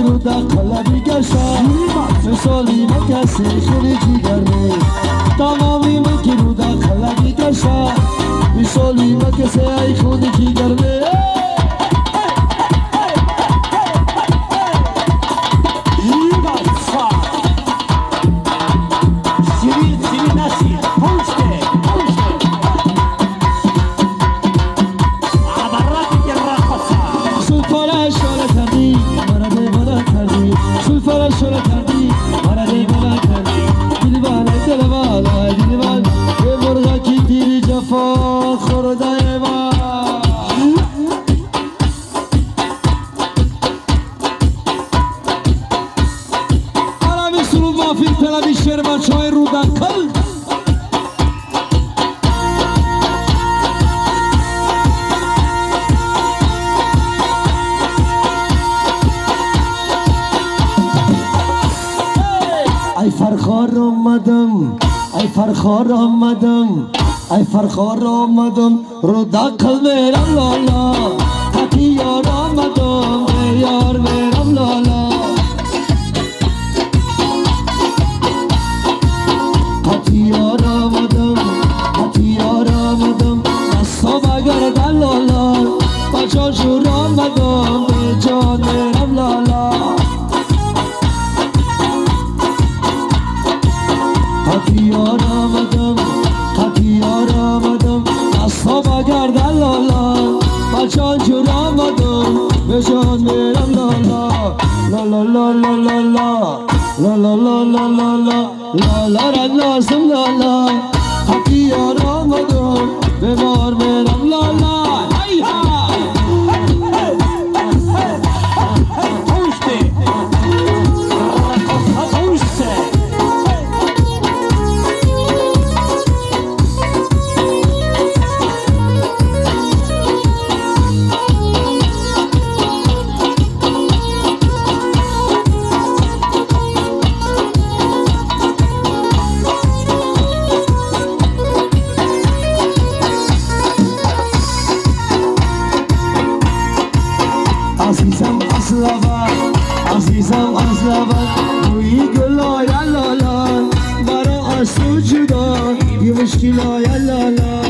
رو در قلبی گشتم مثالی ما کسی خیلی جیگرمه تمامی من که رو در قلبی گشتم مثالی ما کسی ای خود جیگرمه شوره کردی مرا دیوانه کردی دلبال یه مرغا کی تیری جفا خورده ایوان عربی سرود مافین طلبی شعر بچه‌های رودکل ای فرخار آمدم رو داخل میرم لالا حتی یار آمدم یار میرم لالا حتی یار آمدم دستا بگردن لالا با جان شور آمدم به جان میرم لالا حتی یار آمدم دستا بگردن لالا با جان جور آمدم به جان میرم لالا لالا لالا لالا لالا لالا لالا لالا را لازم لالا حتی یار آمدم به مار میرم لالا های های عزیزم از لبت روی گلای لالا برا آسو جدا یه مشکلای لالا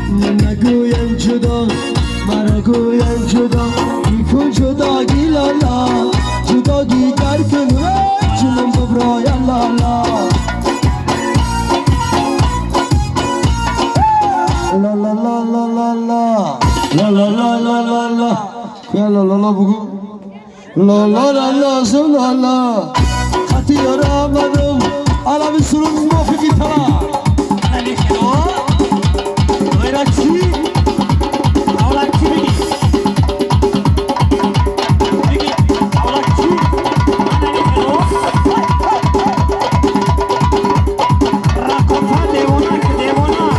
من نگویم جدا مرا گویم جدا بیکن جداگی لالا جداگی گر کن جنم ببرای لالا لا لا لا لا لا لا لا لا لا لا لا يا لا لا لا بقول لا لا لا لا زم لا لا خطي يا رامدم على بسرور ما في ترى أنا ليشوا غيرك شيء أولك شيء بيجي أولك شيء أنا ليشوا راكوفا ديونا كديونا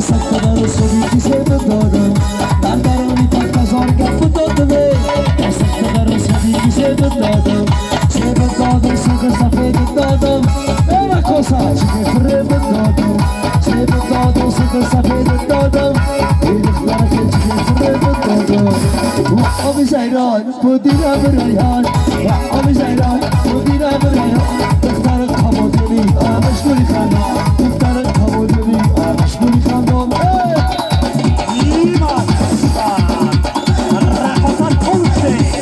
سکتر رسولی کسی دادم در درانی پرکازار گفت دادم در سکتر رسولی کسی دادم سیب دادم سیب سفید دادم اینا کوسا چیه فرم دادم سیب دادم سیب سفید دادم این اخلاق چیه فرم دادم و آبی زیران بودینا برایان و آبی زیران بودینا برایان دختر کامودی مشغولی خانم دختر کامودی مشغولی خانم ایمان رقصان پوشه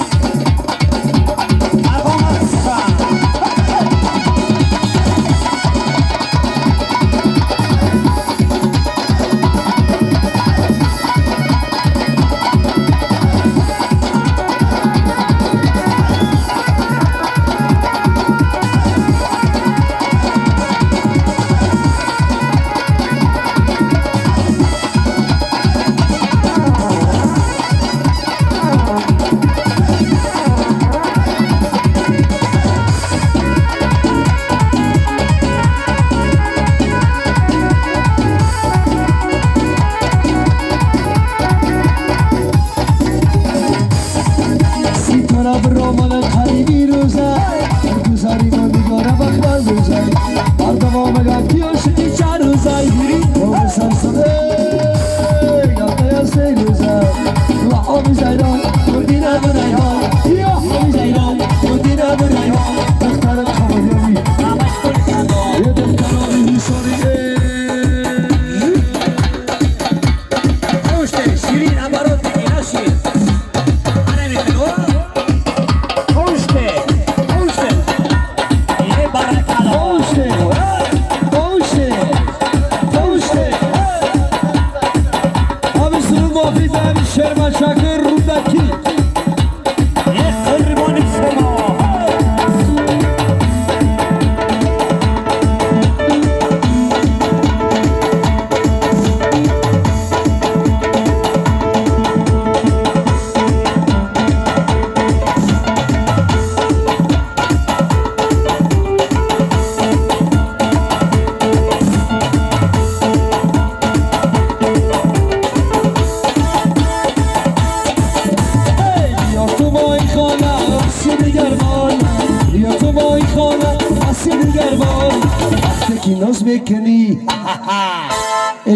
ناز میکنی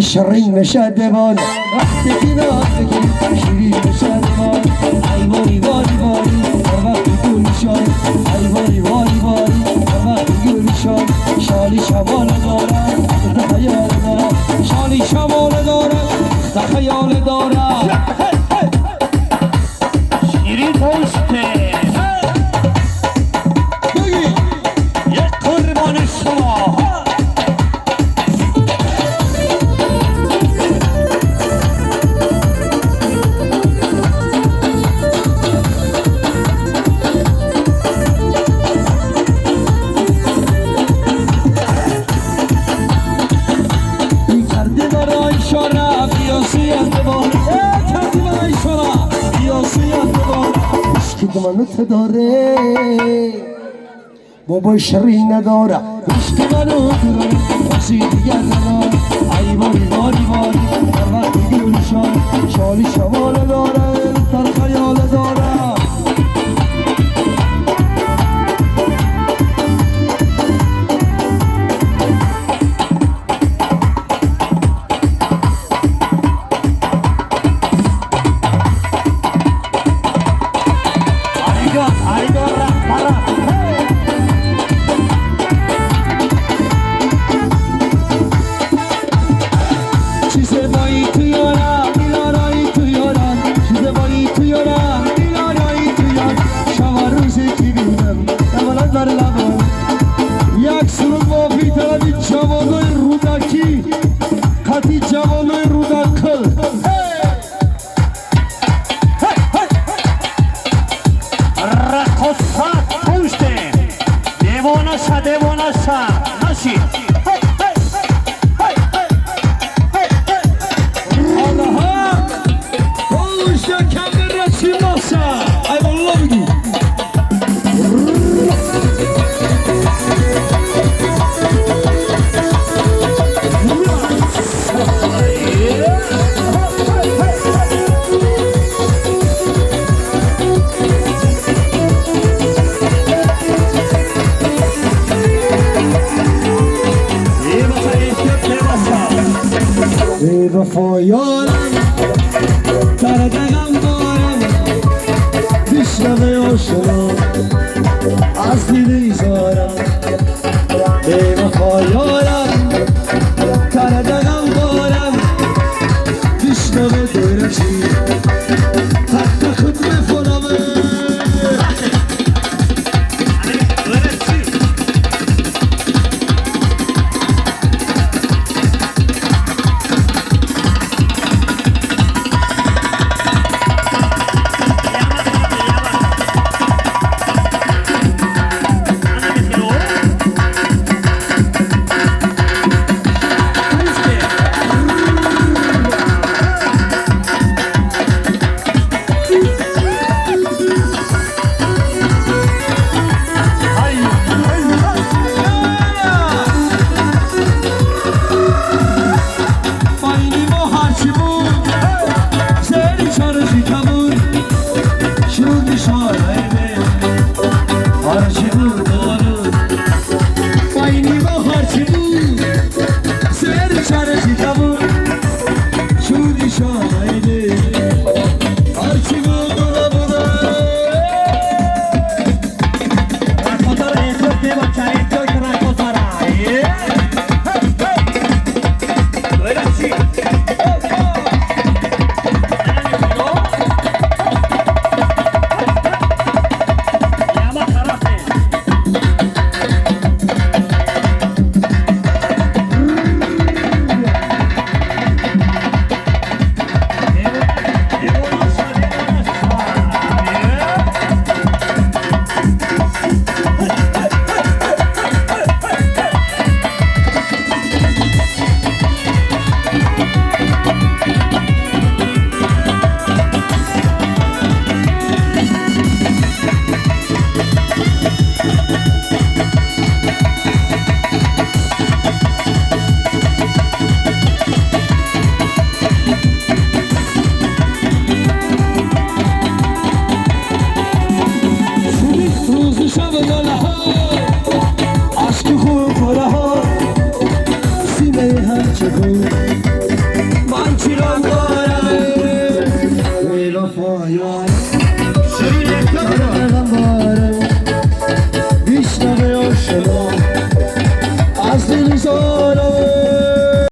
شیرین میشه دیوان وقتی که ناز میکنی شیرین میشه دیوان ای وای وای وای وقتی گلشان ای وای وای وای وقتی گلشان شالی شمال دارم ده خیال دارم شالی شمال دارم ده خیال دارم شیرین پوسته یک قربان شما منو داره بابا شیرین نداره عشق منو داره کسی دیگر نداره ای وای وای وای در وقتی گلشان شالی شمال داره در خیال داره بی وفا یارم در دقم دارم بشنوه آشنا از دل ایزارم بی وفا یارم در دقم دارم بشنوه درچی حق خود بفرمه من چی را دارم بی وفا یارم